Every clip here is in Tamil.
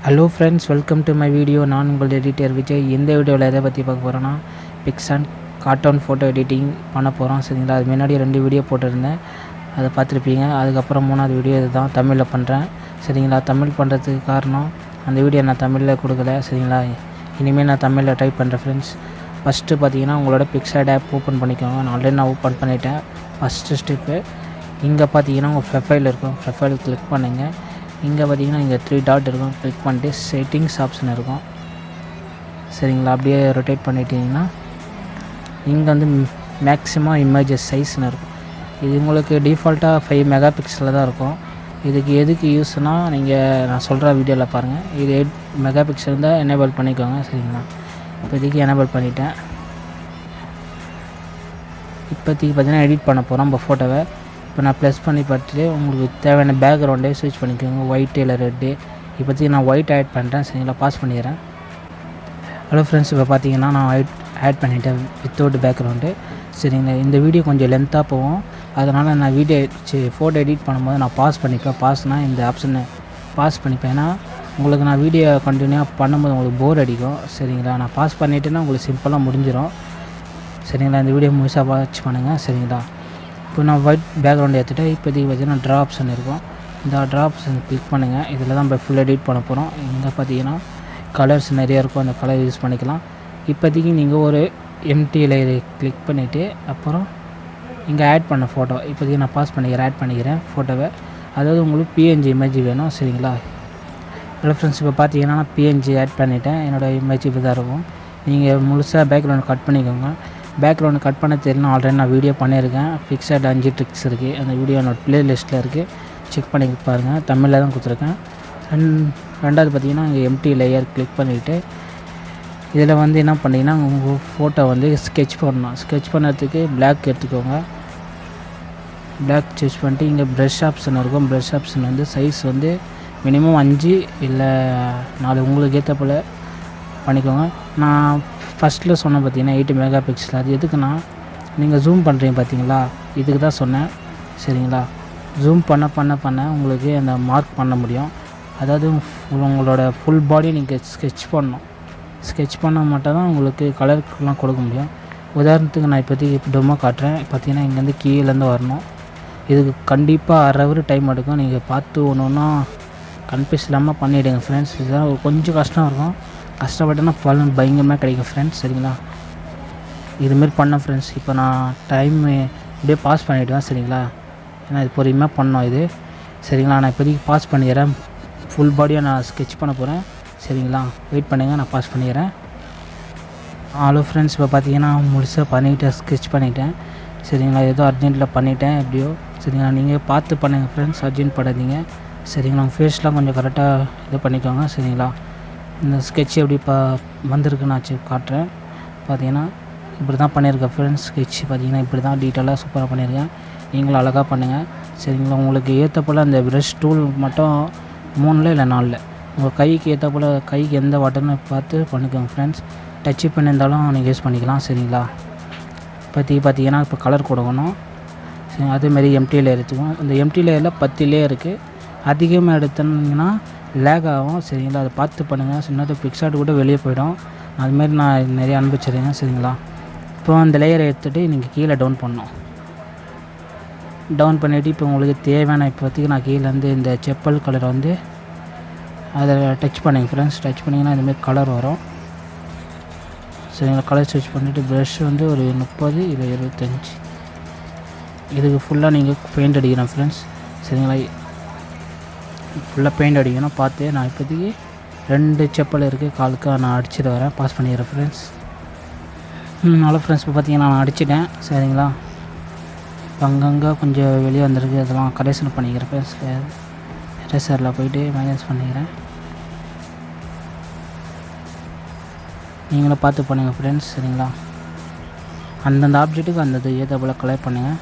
Hello friends, welcome to my video. நான் உங்கள் எடிட்டர் விஜய். இந்த வீடியோவில் எதை பற்றி பார்க்க போகிறோன்னா, PicsArt கார்ட்டூன் ஃபோட்டோ எடிட்டிங் பண்ண போகிறோம். சரிங்களா, அது முன்னாடி 2 வீடியோ போட்டிருந்தேன், அதை பார்த்துருப்பீங்க. அதுக்கப்புறம் 3வது வீடியோ இது தான், தமிழில் பண்ணுறேன். சரிங்களா, தமிழ் பண்ணுறதுக்கு காரணம் அந்த வீடியோ நான் தமிழில் கொடுக்கல. சரிங்களா, இனிமேல் நான் தமிழில் டைப் பண்ணுறேன் ஃப்ரெண்ட்ஸ். ஃபஸ்ட்டு பார்த்தீங்கன்னா உங்களோட PicsArt ஆப் ஓப்பன் பண்ணிக்கோங்க. நான் ஆல்ரெடி ஓப்பன் பண்ணிட்டேன். ஃபஸ்ட்டு ஸ்டெப்பு இங்கே பார்த்தீங்கன்னா உங்கள் ப்ரொஃபைல் இருக்கும். ப்ரொஃபைல் கிளிக் பண்ணுங்கள். இங்கே பார்த்தீங்கன்னா இங்கே 3 டாட் இருக்கும். கிளிக் பண்ணிட்டு செட்டிங்ஸ் ஆப்ஷன் இருக்கும். சரிங்களா, அப்படியே ரொட்டேட் பண்ணிட்டீங்கன்னா இங்கே வந்து மேக்ஸிமம் இமேஜஸ் சைஸ்னு இருக்கும். இது உங்களுக்கு டிஃபால்ட்டாக 5 மெகா பிக்சலில் தான் இருக்கும். இதுக்கு எதுக்கு யூஸ்னால் நீங்கள் நான் சொல்கிற வீடியோவில் பாருங்கள். இது 8 மெகா பிக்சல் தான் எனேபிள் பண்ணிக்கோங்க. சரிங்களா, இப்போதைக்கு எனேபிள் பண்ணிட்டேன். இப்போதைக்கு பார்த்தீங்கன்னா எடிட் பண்ண போகிறோம் நம்ம ஃபோட்டோவை. இப்போ நான் ப்ளஸ் பண்ணி பார்த்துட்டு உங்களுக்கு தேவையான பேக்ரவுண்டே ஸ்விட்ச் பண்ணிக்கோங்க, ஒயிட்டு இல்லை ரெட்டு. இப்போதைக்கு நான் ஒயிட் ஆட் பண்ணுறேன். சரிங்களா, பாஸ் பண்ணிடுறேன். ஹலோ ஃப்ரெண்ட்ஸ், இப்போ பார்த்தீங்கன்னா நான் ஒயிட் ஆட் பண்ணிட்டேன் வித்தவுட் பேக்ரவுண்டு. சரிங்களா, இந்த வீடியோ கொஞ்சம் லென்த்தாக போகும். அதனால் நான் ஃபோட்டோ எடிட் பண்ணும்போது நான் பாஸ் பண்ணிப்பேன். பாஸ்னால் இந்த ஆப்ஷனை பாஸ் பண்ணிப்பேன். ஏன்னா உங்களுக்கு நான் வீடியோ கண்டினியூவாக பண்ணும்போது உங்களுக்கு போர் அடிக்கும். சரிங்களா, நான் பாஸ் பண்ணிவிட்டுன்னா உங்களுக்கு சிம்பிளாக முடிஞ்சிடும். சரிங்களா, இந்த வீடியோ முழுசாக வாட்ச் பண்ணுங்கள். சரிங்களா, இப்போ நான் ஒயிட் பேக்ரவுண்ட் எடுத்துகிட்டு இப்போதைக்கு பார்த்தீங்கன்னா ட்ரா ஆப்ஷன் இருக்கும். இந்த ட்ரா ஆப்ஷன் கிளிக் பண்ணுங்கள். இதில் தான் இப்போ ஃபுல் எடிட் பண்ண போகிறோம். இங்கே பார்த்தீங்கன்னா கலர்ஸ் நிறைய இருக்கும், அந்த கலர் யூஸ் பண்ணிக்கலாம். இப்போதைக்கு நீங்கள் ஒரு எம்டி லேயரை கிளிக் பண்ணிவிட்டு அப்புறம் இங்கே ஆட் பண்ண ஃபோட்டோ இப்போதைக்கு நான் பாஸ் பண்ணிக்கிறேன், ஆட் பண்ணிக்கிறேன் ஃபோட்டோவை. அதாவது உங்களுக்கு பிஎன்ஜி இமேஜ் வேணும். சரிங்களா, ஹலோ ஃப்ரெண்ட்ஸ், இப்போ பார்த்தீங்கன்னா நான் பிஎன்ஜி ஆட் பண்ணிவிட்டேன். என்னோடய இமேஜ் இப்படி தான் இருக்கும். நீங்கள் முழுசாக பேக்ரவுண்ட் கட் பண்ணிக்கோங்க. பேக்ரவுண்டு கட் பண்ண தெரியல, ஆல்ரெடி நான் வீடியோ பண்ணியிருக்கேன். PicsArt 5 ட்ரிக்ஸ் இருக்குது. அந்த வீடியோ என்னோட ப்ளேலிஸ்ட்டில் இருக்குது, செக் பண்ணி பாருங்கள். தமிழில் தான் கொடுத்துருக்கேன். ரெண்டாவது பார்த்தீங்கன்னா இங்கே எம்டி லேயர் கிளிக் பண்ணிவிட்டு இதில் வந்து என்ன பண்ணிங்கன்னா உங்கள் ஃபோட்டோ வந்து ஸ்கெட்ச் பண்ணணும். ஸ்கெட்ச் பண்ணுறதுக்கு பிளாக் எடுத்துக்கோங்க. பிளாக் சூஸ் பண்ணிட்டு இங்கே ப்ரஷ் ஆப்ஷன் இருக்கும். ப்ரஷ் ஆப்ஷன் வந்து சைஸ் வந்து மினிமம் 5 இல்லை 4 உங்களுக்கு ஏற்ற போல் பண்ணிக்கோங்க. நான் ஃபஸ்ட்டில் சொன்னேன் பார்த்தீங்கன்னா 8 மெகா பிக்சல். அது எதுக்குன்னா நீங்கள் ஜூம் பண்ணுறீங்க பார்த்தீங்களா, இதுக்கு தான் சொன்னேன். சரிங்களா, ஜூம் பண்ண உங்களுக்கு அந்த மார்க் பண்ண முடியும். அதாவது உங்களோட ஃபுல் பாடி நீங்கள் ஸ்கெட்ச் பண்ணணும். ஸ்கெட்ச் பண்ணால் மட்டும் தான் உங்களுக்கு கலருக்கெலாம் கொடுக்க முடியும். உதாரணத்துக்கு நான் இப்போதைக்கு டெமோ காட்டுறேன். பார்த்தீங்கன்னா இங்கேருந்து கீழேருந்து வரணும். இதுக்கு கண்டிப்பாக 1/2 ஹவர் டைம் எடுக்கும். நீங்கள் பார்த்து ஒன்று கன்ஃபியூஸ் இல்லாமல் பண்ணிவிடுங்க ஃப்ரெண்ட்ஸ். இதுதான் கொஞ்சம் கஷ்டம் இருக்கும். கஷ்டப்பட்டேன்னா பலன் பயங்கரமாக கிடைக்கும் ஃப்ரெண்ட்ஸ். சரிங்களா, இதுமாரி பண்ணேன் ஃப்ரெண்ட்ஸ். இப்போ நான் டைம் இப்படியே பாஸ் பண்ணிவிடுவேன். சரிங்களா, ஏன்னா இது பொறுமையாக பண்ணோம் இது. சரிங்களா, நான் இப்போதைக்கு பாஸ் பண்ணிடுறேன். ஃபுல் பாடியாக நான் ஸ்கெட்ச் பண்ண போகிறேன். சரிங்களா, வெயிட் பண்ணுங்கள், நான் பாஸ் பண்ணிடுறேன். ஹலோ ஃப்ரெண்ட்ஸ், இப்போ பார்த்தீங்கன்னா முழுசாக பண்ணிவிட்டு ஸ்கெட்ச் பண்ணிவிட்டேன். சரிங்களா, ஏதோ அர்ஜென்ட்டில் பண்ணிவிட்டேன் எப்படியோ. சரிங்களா, நீங்கள் பார்த்து பண்ணுங்கள் ஃப்ரெண்ட்ஸ், அர்ஜென்ட் படாதீங்க. சரிங்களா, உங்கள் ஃபேஸ்லாம் கொஞ்சம் கரெக்டாக இது பண்ணிக்கோங்க. சரிங்களா, இந்த ஸ்கெட்ச் எப்படி வந்திருக்குன்னு நான் காட்டுறேன். பார்த்தீங்கன்னா இப்படி தான் பண்ணியிருக்கேன் ஃப்ரெண்ட்ஸ். ஸ்கெட்ச் பார்த்தீங்கன்னா இப்படி தான் டீட்டெயிலாக சூப்பராக பண்ணியிருக்கேன். நீங்களும் அழகாக பண்ணுங்கள். சரிங்களா, உங்களுக்கு ஏற்ற போல் அந்த ப்ரஷ் டூல் மட்டும் 3 இல்லை 4 உங்கள் கைக்கு ஏற்ற போல், கைக்கு எந்த வாட்டர்னு பார்த்து பண்ணிக்கோங்க ஃப்ரெண்ட்ஸ். டச்சு பண்ணியிருந்தாலும் நீங்கள் யூஸ் பண்ணிக்கலாம். சரிங்களா, பார்த்தீங்கன்னா இப்போ கலர் கொடுக்கணும். சரி, அதேமாதிரி எம்டி லேயர் எடுத்துக்கணும். இந்த எம்டி லேயரில் 10 லேயர் இருக்குது. அதிகமாக எடுத்தீங்கன்னா லேக் ஆகும். சரிங்களா, அதை பார்த்து பண்ணுங்கள். சின்னது PicsArt கூட வெளியே போயிடும். அதுமாரி நான் நிறைய அனுப்பிச்சிருக்கேன். சரிங்களா, இப்போ அந்த லேயரை எடுத்துகிட்டு நீங்கள் கீழே டவுன் பண்ணணும். டவுன் பண்ணிவிட்டு இப்போ உங்களுக்கு தேவையான இப்போதைக்கு நான் கீழேருந்து இந்த செப்பல் கலரை வந்து அதை டச் பண்ணுங்க ஃப்ரெண்ட்ஸ். டச் பண்ணிங்கன்னா இதுமாரி கலர் வரும். சரிங்களா, கலர் ஸ்விட்ச் பண்ணிவிட்டு ப்ரஷ் வந்து ஒரு 30 இல்லை 25 இதுக்கு ஃபுல்லாக நீங்கள் பெயிண்ட் அடிக்கிறேன் ஃப்ரெண்ட்ஸ். சரிங்களா, ஃபுல்லாக பெயிண்ட் அடிக்கணும் பார்த்து. நான் இப்போதைக்கு 2 செப்பல் இருக்குது, காலுக்கு நான் அடிச்சுட்டு வரேன். பாஸ் பண்ணிடுறேன் ஃப்ரெண்ட்ஸ். ஹலோ ஃப்ரெண்ட்ஸ், இப்போ பார்த்தீங்கன்னா நான் அடிச்சிட்டேன். சரிங்களா, அங்கங்கே கொஞ்சம் வெளியே வந்திருக்கு, அதெல்லாம் கரெக்ஷன் பண்ணிக்கிறேன் ஃப்ரெண்ட்ஸ். எரேசரில் போய்ட்டு மைனஸ் பண்ணிக்கிறேன். நீங்களும் பார்த்து பண்ணுங்கள் ஃப்ரெண்ட்ஸ். சரிங்களா, அந்தந்த ஆப்ஜெக்ட்டுக்கு அந்தந்த ஏற்ற போல் கலர் பண்ணுங்கள்.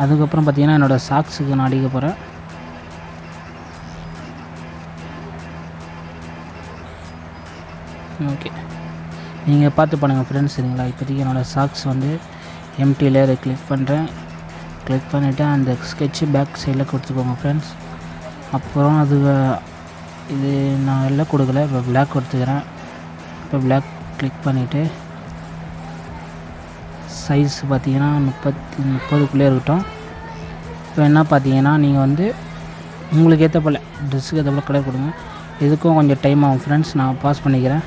அதுக்கப்புறம் பார்த்தீங்கன்னா என்னோடய சாக்ஸுக்கு நான் அடிக்க போகிறேன். ஓகே, நீங்கள் பார்த்து பண்ணுங்கள் ஃப்ரெண்ட்ஸ். சரிங்களா, இப்போதைக்கு என்னோடய சாக்ஸ் வந்து எம்டி லேயரை கிளிக் பண்ணுறேன். கிளிக் பண்ணிவிட்டு அந்த ஸ்கெட்சு பேக் சைடில் கொடுத்துக்கோங்க ஃப்ரெண்ட்ஸ். அப்புறம் அது இது நான் எல்லாம் கொடுக்கல, இப்போ பிளாக் கொடுத்துக்கிறேன். இப்போ பிளாக் கிளிக் பண்ணிவிட்டு சைஸ் பார்த்தீங்கன்னா 30க்குள்ளே இருக்கட்டும். இப்போ என்ன பார்த்தீங்கன்னா நீங்கள் வந்து உங்களுக்கு ஏற்ற போல் ட்ரெஸ்ஸுக்கு ஏற்ற போல் கலர் கொடுங்க. இதுக்கும் கொஞ்சம் டைம் ஆகும் ஃப்ரெண்ட்ஸ், நான் பாஸ் பண்ணிக்கிறேன்.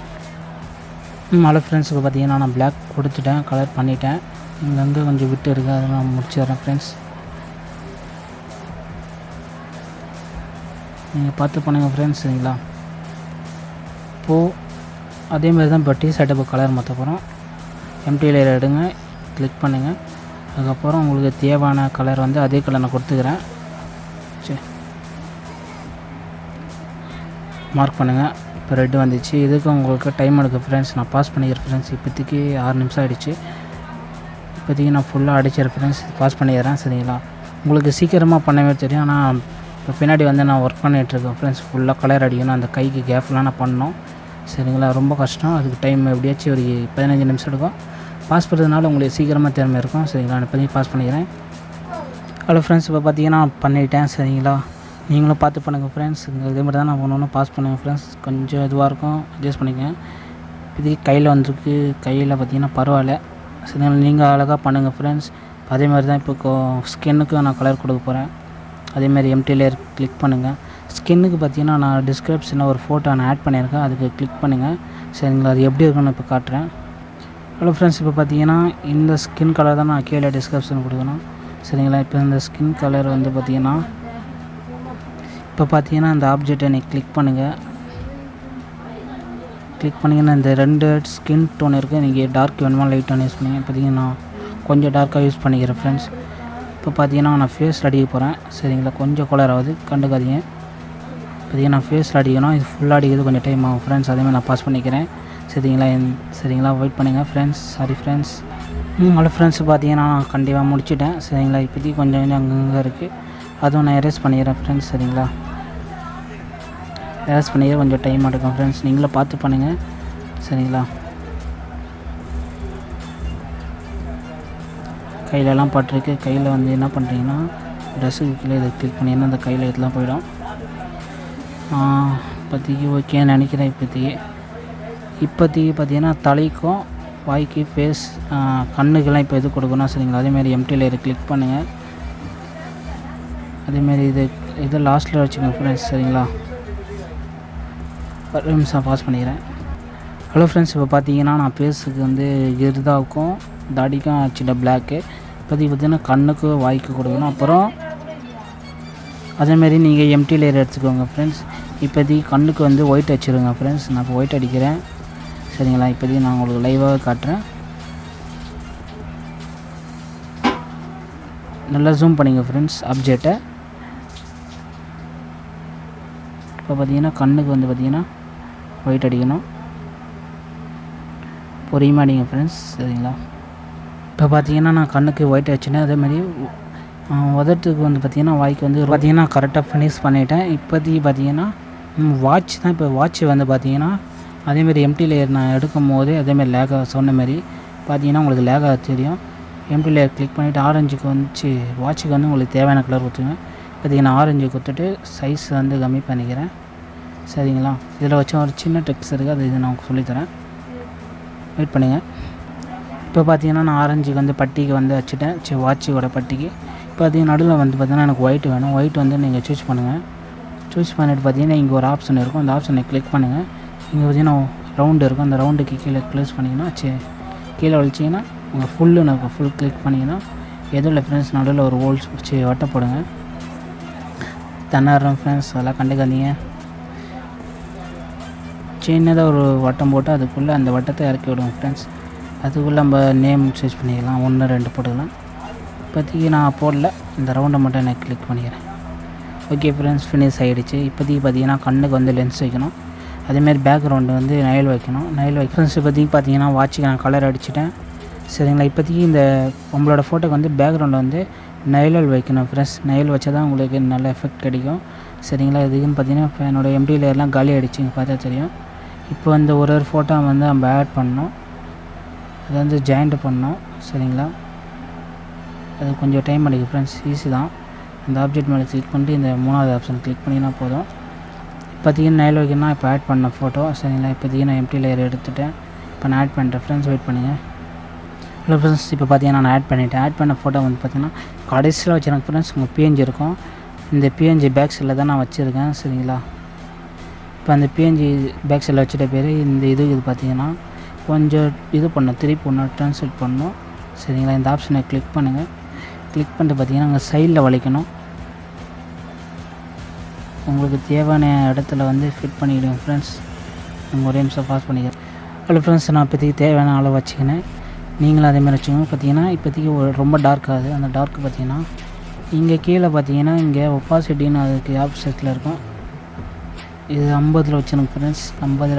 மழை ஃப்ரெண்ட்ஸுக்கு பார்த்தீங்கன்னா நான் பிளாக் கொடுத்துட்டேன், கலர் பண்ணிட்டேன். இங்கங்கே கொஞ்சம் விட்டு இருக்குது, அதை நான் முடிச்சிடுறேன் ஃப்ரெண்ட்ஸ். நீங்கள் பார்த்து பண்ணுங்கள் ஃப்ரெண்ட்ஸ். சரிங்களா? இப்போது அதேமாதிரி தான் இப்போ டிஷர்ட் இப்போ கலர் மாற்ற போகிறோம். எம்டி லேயர் எடுங்க, கிளிக் பண்ணுங்கள். அதுக்கப்புறம் உங்களுக்கு தேவையான கலர் வந்து அதே கலர் நான் கொடுத்துக்கிறேன். சரி, மார்க் பண்ணுங்கள். இப்போ ரெட்டு வந்துச்சு. இதுக்கு உங்களுக்கு டைம் எடுக்கும் ஃப்ரெண்ட்ஸ், நான் பாஸ் பண்ணிக்கிறேன் ஃப்ரெண்ட்ஸ். இப்போதைக்கு 6 நிமிஷம் ஆகிடுச்சு. இப்போதைக்கு நான் ஃபுல்லாக அடிச்சிடுறேன் ஃப்ரெண்ட்ஸ், பாஸ் பண்ணிடுறேன். சரிங்களா? உங்களுக்கு சீக்கிரமாக பண்ணவே தெரியும், ஆனால் இப்போ பின்னாடி வந்து நான் ஒர்க் பண்ணிகிட்ருக்கேன் ஃப்ரெண்ட்ஸ். ஃபுல்லாக கலர் அடிக்கணும், அந்த கைக்கு கேப்லாம் நான் பண்ணணும். சரிங்களா? ரொம்ப கஷ்டம், அதுக்கு டைம் எப்படியாச்சும் ஒரு 15 நிமிஷம் எடுக்கும். பாஸ் பண்ணுறதுனால உங்களுக்கு சீக்கிரமாக திறமை இருக்கும். சரிங்களா? நான் இப்போதைக்கு பாஸ் பண்ணிக்கிறேன். ஹலோ ஃப்ரெண்ட்ஸ், இப்போ பார்த்தீங்கன்னா பண்ணிட்டேன். சரிங்களா? நீங்களும் பார்த்து பண்ணுங்கள் ஃப்ரெண்ட்ஸ். இதே மாதிரி தான் நான் ஒன்று பாஸ் பண்ணுவேன் ஃப்ரெண்ட்ஸ். கொஞ்சம் இதுவாக இருக்கும், அட்ஜஸ்ட் பண்ணிக்கங்க. இப்போதைக்கு கையில் வந்துருக்கு, கையில் பார்த்தீங்கன்னா பரவாயில்ல. சரிங்களா? நீங்கள் அழகாக பண்ணுங்கள் ஃப்ரெண்ட்ஸ். அதேமாதிரி தான் இப்போ ஸ்கின்னுக்கு நான் கலர் கொடுக்க போகிறேன். அதேமாதிரி எம்டி லேயர் கிளிக் பண்ணுங்கள். ஸ்கின்னுக்கு பார்த்தீங்கன்னா நான் டிஸ்கிரிப்ஷனில் ஒரு ஃபோட்டோ நான் ஆட் பண்ணியிருக்கேன், அதுக்கு கிளிக் பண்ணுங்கள். சரிங்களா? அது எப்படி இருக்குன்னு இப்போ காட்டுறேன். ஹலோ ஃப்ரெண்ட்ஸ், இப்போ பார்த்தீங்கன்னா இந்த ஸ்கின் கலர் தான் நான் கீழே டிஸ்கிரிப்ஷன் கொடுக்கணும். சரிங்களா? இப்போ இந்த ஸ்கின் கலர் வந்து பார்த்தீங்கன்னா இப்போ பார்த்தீங்கன்னா இந்த ஆப்ஜெக்டை நீங்கள் கிளிக் பண்ணுங்கள். கிளிக் பண்ணிங்கன்னா இந்த 2 ஸ்கின் டோன் இருக்குது. நீங்கள் டார்க் வேணுமா லைட் டோன் யூஸ் பண்ணிங்க. பார்த்தீங்கன்னா நான் கொஞ்சம் டார்க்காக யூஸ் பண்ணிக்கிறேன் ஃப்ரெண்ட்ஸ். இப்போ பார்த்தீங்கன்னா நான் ஃபேஸில் அடிக்க போகிறேன். சரிங்களா? கொஞ்சம் கலர் ஆகுது, கண்டுக்காதீங்க. பார்த்தீங்கன்னா நான் ஃபேஸில் அடிக்கணும், இது ஃபுல்லாக அடிக்கிறது கொஞ்சம் டைம் ஆகும் ஃப்ரெண்ட்ஸ். அதேமாதிரி நான் பாஸ் பண்ணிக்கிறேன். சரிங்களா? சரிங்களா? வெயிட் பண்ணுங்கள் friends. Sorry friends. Hello friends, பார்த்தீங்கன்னா நான் கண்டிப்பாக முடிச்சிட்டேன். சரிங்களா? இப்போதைக்கு கொஞ்சம் அங்கங்கே இருக்குது, அதுவும் நான் எரேஸ் பண்ணிக்கிறேன் ஃப்ரெண்ட்ஸ். சரிங்களா? எரேஸ் பண்ணிக்க கொஞ்சம் டைம் எடுக்கும் ஃப்ரெண்ட்ஸ், நீங்களும் பார்த்து பண்ணுங்கள். சரிங்களா? கையிலலாம் பட்டிருக்கு. கையில் வந்து என்ன பண்ணுறீங்கன்னா ட்ரெஸ்ஸுக்கு கீழே இதை கிளிக் பண்ணிங்கன்னா அந்த கையில் இதெல்லாம் போயிடும். இப்போதைக்கு ஓகேன்னு நினைக்கிறேன். இப்போதைக்கு பார்த்தீங்கன்னா தலைக்கும் வாய்க்கு ஃபேஸ் கண்ணுக்கெல்லாம் இப்போ இது கொடுக்கணும். சரிங்களா? அதேமாதிரி எம்டி லேயர் கிளிக் பண்ணுங்கள். அதேமாரி இது லாஸ்ட்டில் வச்சுக்கோங்க ஃப்ரெண்ட்ஸ். சரிங்களா? ஒரு நிமிஷம் பாஸ் பண்ணிக்கிறேன். ஹலோ ஃப்ரெண்ட்ஸ், இப்போ பார்த்தீங்கன்னா நான் ஃபேஸுக்கு வந்து கிர்தாவுக்கும் தாடிக்கும் வச்சுட்ட பிளாக்கு. இப்போதைக்கு பார்த்தீங்கன்னா கண்ணுக்கு வாய்க்கு கொடுக்கணும். அப்புறம் அதேமாரி நீங்கள் எம்டி லேயர் எடுத்துக்கோங்க ஃப்ரெண்ட்ஸ். இப்போதைக்கு கண்ணுக்கு வந்து ஒயிட் வச்சுருங்க ஃப்ரெண்ட்ஸ். நான் இப்போ ஒயிட் அடிக்கிறேன். சரிங்களா? இப்போதைக்கு நான் உங்களுக்கு லைவாக காட்டுறேன். நல்லா ஜூம் பண்ணிங்க ஃப்ரெண்ட்ஸ் ஆப்ஜெக்டை. இப்போ பார்த்தீங்கன்னா கண்ணுக்கு வந்து பார்த்தீங்கன்னா ஒயிட் அடிக்கணும், பொறியுமா அடிங்க ஃப்ரெண்ட்ஸ். சரிங்களா? இப்போ பார்த்தீங்கன்னா நான் கண்ணுக்கு ஒயிட் அடிச்சிட்டேன். அதேமாதிரி உதட்டுக்கு வந்து பார்த்திங்கன்னா வாய்க்கு வந்து பார்த்திங்கன்னா கரெக்டாக ஃபினிஷ் பண்ணிவிட்டேன். இப்போதைக்கு பார்த்திங்கன்னா வாட்ச் தான். இப்போ வாட்ச் வந்து பார்த்திங்கன்னா அதேமாரி எம்டி லேயர் நான் எடுக்கும் போது அதேமாதிரி லேகாக சொன்ன மாதிரி பார்த்திங்கன்னா உங்களுக்கு லேகாக தெரியும். எம்டி லேயர் கிளிக் பண்ணிவிட்டு ஆரஞ்சுக்கு வந்துச்சு, வாட்சுக்கு வந்து உங்களுக்கு தேவையான கலர் கொடுத்துங்க. பார்த்திங்கன்னா ஆரஞ்சு கொடுத்துட்டு சைஸ் வந்து கம்மி பண்ணிக்கிறேன். சரிங்களா? இதில் வச்சு ஒரு சின்ன ட்ரிக்ஸ் இருக்குது, அது இது நான் சொல்லித்தரேன், வெயிட் பண்ணுங்கள். இப்போ பார்த்திங்கன்னா நான் ஆரஞ்சுக்கு வந்து பட்டிக்கு வந்து வச்சுட்டேன், வாட்சோட பட்டிக்கு. இப்போ அது நடுவில் வந்து பார்த்திங்கன்னா எனக்கு ஒயிட் வேணும். ஒயிட் வந்து நீங்கள் சூஸ் பண்ணுங்கள். சூஸ் பண்ணிவிட்டு பார்த்திங்கன்னா இங்கே ஒரு ஆப்ஷன் இருக்கும், அந்த ஆப்ஷனை கிளிக் பண்ணுங்கள். இங்கே பார்த்திங்கன்னா ரவுண்டு இருக்கும், அந்த ரவுண்டுக்கு கீழே க்ளோஸ் பண்ணிங்கன்னா கீழே வலிச்சிங்கன்னா உங்கள் ஃபுல் கிளிக் பண்ணிங்கன்னா எதில் ஃப்ரெண்ட்ஸ் நடுவில் ஒரு ஹோல்ஸ் வட்டை போடுங்க. தன்னாடுறோம் ஃப்ரெண்ட்ஸ், அதெல்லாம் கண்டுக்காதீங்க. சின்னதாக ஒரு வட்டம் போட்டு அதுக்குள்ளே அந்த வட்டத்தை இறக்கி விடுவோம் ஃப்ரெண்ட்ஸ். அதுக்குள்ளே நம்ம நேம் சூஸ் பண்ணிக்கலாம், 1 2 போட்டுக்கலாம். இப்போதைக்கு நான் போடல, இந்த ரவுண்டை மட்டும் நான் கிளிக் பண்ணிக்கிறேன். ஓகே ஃப்ரெண்ட்ஸ், ஃபினிஷ் ஆகிடுச்சு. இப்போதைக்கு பார்த்திங்கன்னா கண்ணுக்கு வந்து லென்ஸ் வைக்கணும், அதேமாதிரி பேக்ரவுண்டு வந்து நயல் வைக்கணும். ஃப்ரெண்ட்ஸ் இப்போதைக்கு பார்த்தீங்கன்னா வாட்சுக்கு நான் கலர் அடிச்சிட்டேன். சரிங்களா? இப்போதைக்கு இந்த உங்களோட ஃபோட்டோக்கு வந்து பேக்ரவுண்டில் வந்து நயல் வைக்கணும் ஃப்ரெண்ட்ஸ். நயல் வச்சா தான் உங்களுக்கு நல்ல எஃபெக்ட் கிடைக்கும். சரிங்களா? இதுக்குன்னு பார்த்தீங்கன்னா இப்போ என்னோடய எம்டி லேயர்லாம் காலி ஆகிடுச்சு, இங்கே பார்த்தா தெரியும். இப்போ வந்து ஒரு ஃபோட்டோ வந்து நம்ம ஆட் பண்ணணும், அதை வந்து ஜாயிண்ட் பண்ணணும். சரிங்களா? அது கொஞ்சம் டைம் எடுக்கும் ஃப்ரெண்ட்ஸ். ஈஸி தான். இந்த ஆப்ஜெக்ட் மேலே கிளிக் பண்ணிட்டு இந்த 3வது ஆப்ஷன் கிளிக் பண்ணிங்கன்னா போதும். இப்போதைக்கு நைல் வைக்கணும்னா இப்போ ஆட் பண்ண ஃபோட்டோ சரிங்களா. இப்போதைக்கு நான் எம்டி லேயர் எடுத்துகிட்டேன். இப்போ நான் ஆட் பண்ணுறேன் ஃப்ரெண்ட்ஸ், வெயிட் பண்ணுங்கள். ஹலோ ஃப்ரெண்ட்ஸ், இப்போ பார்த்தீங்கன்னா நான் ஆட் பண்ணிவிட்டேன். ஆட் பண்ண ஃபோட்டோ வந்து பார்த்தீங்கன்னா கடைசியில் வச்சுருக்கேன் ஃப்ரெண்ட்ஸ். உங்கள் பிஎன்ஜி இருக்கும். இந்த பிஎன்ஜி பேக் சைடில் தான் நான் வச்சுருக்கேன் சரிங்களா. இப்போ அந்த பிஎன்ஜி பேக் சைடில் வச்சுட்ட பேர் இந்த இது பார்த்தீங்கன்னா கொஞ்சம் இது பண்ணணும், திருப்பி ஒன்று ட்ரான்ஸ்லேட் பண்ணணும் சரிங்களா. இந்த ஆப்ஷனை கிளிக் பண்ணுங்கள். கிளிக் பண்ணிட்டு பார்த்தீங்கன்னா அங்கே சைடில் வளைக்கணும். உங்களுக்கு தேவையான இடத்துல வந்து ஃபிட் பண்ணிவிடுங்க ஃப்ரெண்ட்ஸ். உங்கள் ஒரே நிமிஷம் பாஸ் பண்ணிக்கிறேன். ஹலோ ஃப்ரெண்ட்ஸ், நான் இப்போதைக்கு தேவையான அளவு வச்சுக்கினேன். நீங்களும் அதேமாதிரி வச்சுக்கோங்க. பார்த்தீங்கன்னா இப்போதைக்கு ரொம்ப டார்க் ஆகுது. அந்த டார்க்கு பார்த்தீங்கன்னா இங்கே கீழே பார்த்தீங்கன்னா இங்கே ஒப்பாசிட்டின்னு அதுக்கு ஆப்போசிட்டில் இருக்கும். இது 50 வச்சுருங்க ஃப்ரெண்ட்ஸ். 50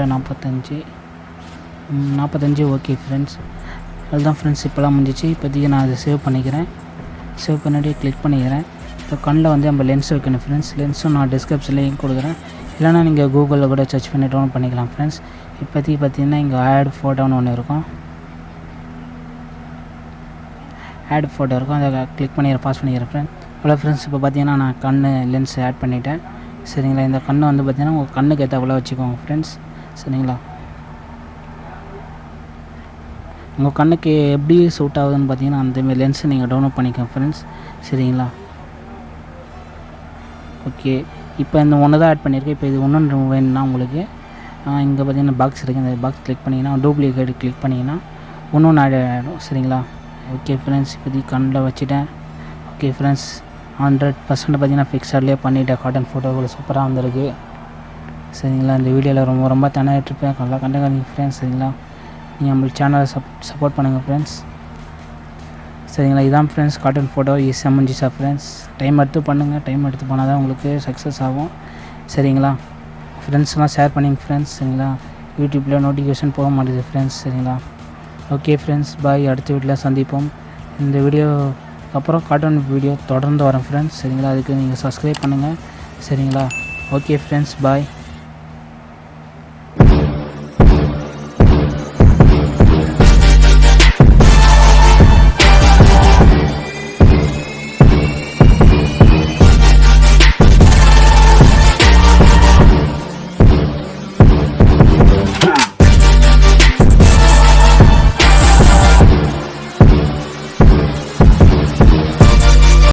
45 okay friends. அதுதான் ஃப்ரெண்ட்ஸ் இப்போலாம் முடிஞ்சிச்சு. இப்போதைக்கு நான் அதை சேவ் பண்ணிக்கிறேன். சேவ் பண்ணிவிட்டு கிளிக் பண்ணிக்கிறேன். இப்போ கண்ணில் வந்து நம்ம லென்ஸ் வைக்கணும் ஃப்ரெண்ட்ஸ். லென்ஸும் நான் டிஸ்கிரிப்ஷனில் லிங்க் கொடுக்குறேன். இல்லைனா நீங்கள் கூகுளில் கூட சர்ச் பண்ணி டவுன்லோட் பண்ணிக்கலாம் ஃப்ரெண்ட்ஸ். இப்போதைக்கு பார்த்தீங்கன்னா இங்கே ஆட் ஃபோட்டோன்னு ஒன்று இருக்கும். ஆட் ஃபோட்டோ இருக்கும். அதை கிளிக் பண்ணி பாஸ் பண்ணிக்கிறேன் ஃப்ரெண்ட்ஸ். ஹலோ ஃப்ரெண்ட்ஸ், இப்போ பார்த்தீங்கன்னா நான் கண் லென்ஸ் ஆட் பண்ணிவிட்டேன் சரிங்களா. இந்த கண்ணை வந்து பார்த்தீங்கன்னா உங்கள் கண்ணுக்கு ஏற்றக்குள்ள வச்சுக்கோங்க ஃப்ரெண்ட்ஸ் சரிங்களா. உங்கள் கண்ணுக்கு எப்படி சூட் ஆகுதுன்னு பார்த்தீங்கன்னா அந்தமாரி லென்ஸை நீங்கள் டவுன்லோட் பண்ணிக்கோங்க ஃப்ரெண்ட்ஸ் சரிங்களா. ஓகே, இப்போ இந்த ஒன்று தான் ஆட் பண்ணியிருக்கேன். இப்போ இது ஒன்று வேணும்னா உங்களுக்கு இங்கே பார்த்தீங்கன்னா பாக்ஸ் இருக்குது. இந்த பாக்ஸ் கிளிக் பண்ணிங்கன்னா டூப்ளிகேட் கிளிக் பண்ணிங்கன்னா ஒன்று ஆட் ஆகிடும் சரிங்களா. ஓகே ஃப்ரெண்ட்ஸ், இப்போதைக்கு கண்ணில் வச்சுட்டேன். ஓகே ஃப்ரெண்ட்ஸ், 100% பார்த்தீங்கன்னா PicsArtலேயே பண்ணிவிட்டேன். காட்டன் ஃபோட்டோவில் சூப்பராக வந்திருக்கு சரிங்களா. இந்த வீடியோவில் ரொம்ப தனியாகிட்ருப்பேன். நல்லா கண்டுக்காதீங்க ஃப்ரெண்ட்ஸ் சரிங்களா. நீங்கள் நம்மளுக்கு சேனலை சப்போர்ட் பண்ணுங்கள் ஃப்ரெண்ட்ஸ் சரிங்களா. இதான் ஃப்ரெண்ட்ஸ் காட்டன் ஃபோட்டோ செம்மஞ்சிச்சா ஃப்ரெண்ட்ஸ். டைம் எடுத்து பண்ணுங்கள். டைம் எடுத்து பண்ணால் தான் உங்களுக்கு சக்ஸஸ் ஆகும் சரிங்களா. ஃப்ரெண்ட்ஸ்லாம் ஷேர் பண்ணிங்க ஃப்ரெண்ட்ஸ் சரிங்களா. யூடியூப்பில் நோட்டிஃபிகேஷன் போக மாட்டேங்குது ஃப்ரெண்ட்ஸ் சரிங்களா. ஓகே ஃப்ரெண்ட்ஸ், பாய். அடுத்த வீட்டில் சந்திப்போம். இந்த வீடியோ அப்புறம் காட்டன் வீடியோ தொடர்ந்து வரேன் ஃப்ரெண்ட்ஸ் சரிங்களா. அதுக்கு நீங்கள் சப்ஸ்கிரைப் பண்ணுங்கள் சரிங்களா. ஓகே ஃப்ரெண்ட்ஸ், பாய்.